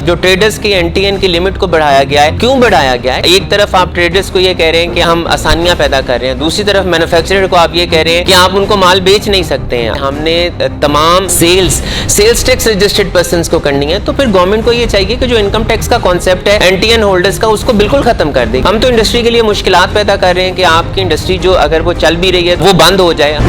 जो ट्रेडर्स की एनटीएन की लिमिट को बढ़ाया गया है, क्यों बढ़ाया गया है? एक तरफ आप ट्रेडर्स को ये कह रहे हैं कि हम आसानियां पैदा कर रहे हैं, दूसरी तरफ मैन्युफैक्चरर को आप ये कह रहे हैं कि आप उनको माल बेच नहीं सकते हैं। हमने तमाम सेल्स टैक्स रजिस्टर्ड पर्संस को करनी है, तो फिर गवर्नमेंट को ये चाहिए कि जो इनकम टैक्स का कॉन्सेप्ट है एनटीएन होल्डर्स का, उसको बिल्कुल खत्म कर दे। हम तो इंडस्ट्री के लिए मुश्किलात पैदा कर रहे हैं कि आपकी इंडस्ट्री जो अगर वो चल भी रही है वो बंद हो जाए।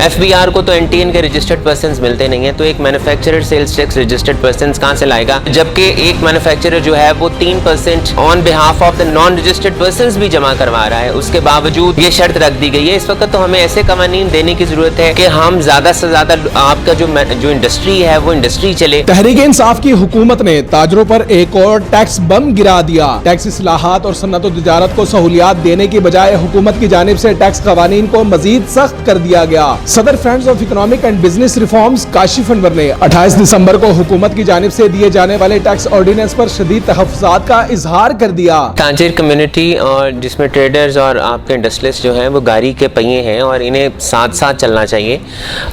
एफबीआर को तो एनटीएन के रजिस्टर्ड पर्संस मिलते नहीं है, तो एक manufacturer sales tax registered persons कहां से लाएगा? जबकि एक मैन्युफैक्चरर जो है वो 3% on behalf of the non registered persons भी जमा करवा रहा है, उसके बावजूद ये शर्त रख दी गई है। इस वक्त तो हमें ऐसे कवानीन देने की जरूरत है कि हम ज्यादा से ज्यादा आपका जो इंडस्ट्री है वो इंडस्ट्री चले। तहरीक-ए-इंसाफ की हुकूमत ने ताजरों पर एक और टैक्स बम गिरा दिया। टैक्स इस्लाहात और सन्नत व तिजारत को सहूलियात देने की बजाय हुकूमत की जानिब से टैक्स कवानीन को मजीद सख्त कर दिया गया। सदर friends of economic and business reforms Kashif Anwar ने 28 दिसंबर को हुकूमत की जानिब से दिए जाने वाले टैक्स ऑर्डिनेंस पर शदीद तहफ़्फ़ुज़ात का इजहार कर दिया। ताजिर कम्युनिटी और जिसमें ट्रेडर्स और आपके इंडस्ट्रियलिस्ट जो हैं वो गाड़ी के पहिए हैं और इन्हें साथ साथ चलना चाहिए।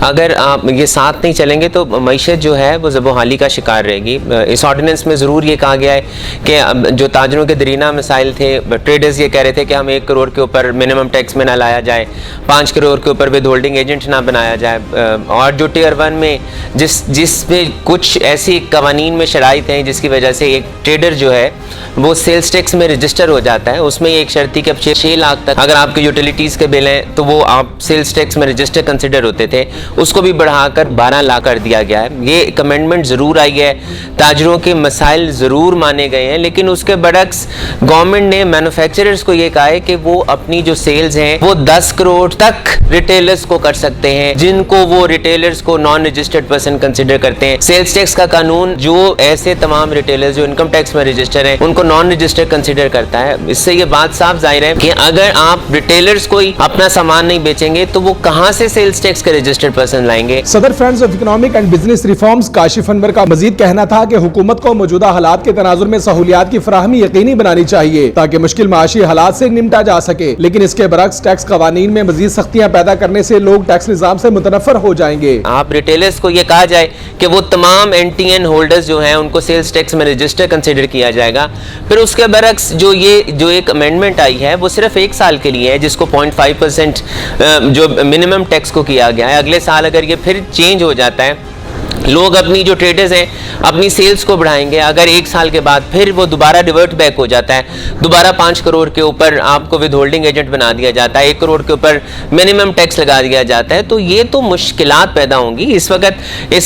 अगर आप ये साथ नहीं चलेंगे तो मईशत जो है वो ज़बोहाली का शिकार रहेगी। इस ऑर्डिनेंस में ज़रूर ये कहा गया है कि जो ताजरों के दरीना मसाइल थे, ट्रेडर्स ये कह रहे थे कि हम 1 करोड़ के ऊपर मिनिमम टैक्स में ना लाया जाए, 5 करोड़ के ऊपर विद होल्डिंग एजेंट ना बनाया जाए, और जो टियर 1 में जिसमें कुछ ऐसी कवानीन में शराइत हैं जिसकी वजह से एक ट्रेडर जो है वो सेल्स टैक्स में रजिस्टर हो जाता है। उसमें एक शर्त थी कि अब 6 लाख तक अगर आपके यूटिलिटीज़ के बिल हैं तो वो आप सेल्स टैक्स में रजिस्टर कंसिडर होते थे, उसको भी बढ़ाकर 12 लाख कर दिया गया है। ये एक अमेंडमेंट ज़रूर आई है, ताजरों के मसाइल ज़रूर माने गए हैं, लेकिन उसके बरक्स गवर्नमेंट ने मैन्युफैक्चरर्स को ये कहा है कि वो अपनी जो सेल्स हैं वो 10 करोड़ तक रिटेलर्स को कर सकते हैं, जिनको वो रिटेलर्स को नॉन रजिस्टर्ड पर्सन कंसिडर करते हैं। सेल्स टैक्स का कानून जो ऐसे तमाम रिटेलर्स जो इनकम टैक्स में रजिस्टर हैं उनको नॉन रजिस्टर्ड कंसिडर करता है। इससे ये बात साफ जाहिर है कि अगर आप रिटेलर्स को ही अपना सामान नहीं बेचेंगे तो वो कहां से सेल्स टैक्स के रजिस्टर्ड पर्सन लाएंगे? सदर friends of economic and business reforms Kashif Anwar का मजीद कहना था कि हुकूमत को मौजूदा हालात के तनाजुर में सहूलियात की फराहमी यकीनी बनानी चाहिए ताकि मुश्किल माशी हालात से निपटा जा सके, लेकिन इसके बरक्स टैक्स कवानीन में मजीद सख्तियां पैदा करने से लोग टैक्स निजाम से मुतनफर हो जाएंगे। आप रिटेलर्स को ये कहा जाए कि वो तमाम एनटीएन होल्डर्स जो हैं उनको सेल्स टैक्स में रजिस्टर कंसिडर किया जाएगा, फिर उसके बरक्स जो एक अमेंडमेंट आई है वो सिर्फ 1 साल के लिए है, जिसको 0.5% जो मिनिमम टैक्स को किया गया है। अगले साल अगर ये फिर चेंज हो जाता है, लोग अपनी जो ट्रेडर्स हैं अपनी सेल्स को बढ़ाएंगे, अगर 1 साल के बाद फिर वो दोबारा डिवर्ट बैक हो जाता है, दोबारा 5 करोड़ के ऊपर आपको विद होल्डिंग एजेंट बना दिया जाता है, 1 करोड़ के ऊपर मिनिमम टैक्स लगा दिया जाता है, तो ये तो मुश्किलात पैदा होंगी। इस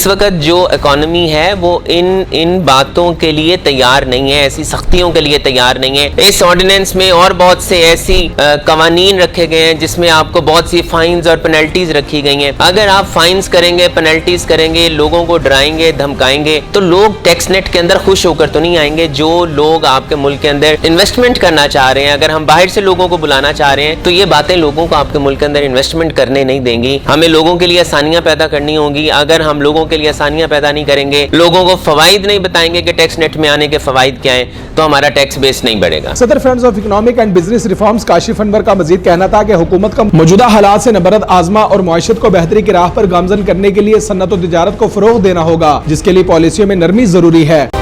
वक्त जो इकोनॉमी है वो इन बातों के लिए तैयार नहीं है, ऐसी सख्तियों के लिए तैयार नहीं है। इस ऑर्डिनेंस में और बहुत से ऐसी कवानीन रखे गए हैं जिसमें आपको बहुत सी फाइन्स और पेनल्टीज रखी गई हैं। अगर आप फाइन्स करेंगे, पेनल्टीज करेंगे, लोगों को डराएंगे, धमकाएंगे, तो लोग टैक्स नेट के अंदर खुश होकर तो नहीं आएंगे। जो लोग आपके मुल्क के अंदर इन्वेस्टमेंट करना चाह रहे हैं, अगर हम बाहर से लोगों को बुलाना चाह रहे हैं तो ये बातें लोगों को आपके मुल्क के अंदर इन्वेस्टमेंट करने नहीं देंगी। हमें लोगों के लिए आसानियां पैदा करनी होंगी। अगर हम लोगों के लिए आसानियां पैदा नहीं करेंगे, लोगों को फवाइद नहीं बताएंगे कि टैक्स नेट में आने के फवाइद क्या है, तो हमारा टैक्स बेस नहीं बढ़ेगा। सदर friends of economic and business reforms Kashif Anwar का मजीद कहना था कि हुकूमत का मौजूदा हालात से नबरद आजमा और मुआशरत को बेहतरी की राह पर गामजन करने के लिए सन्नत व तिजारत को फरोग देना होगा, जिसके लिए पॉलिसियों में नरमी जरूरी है।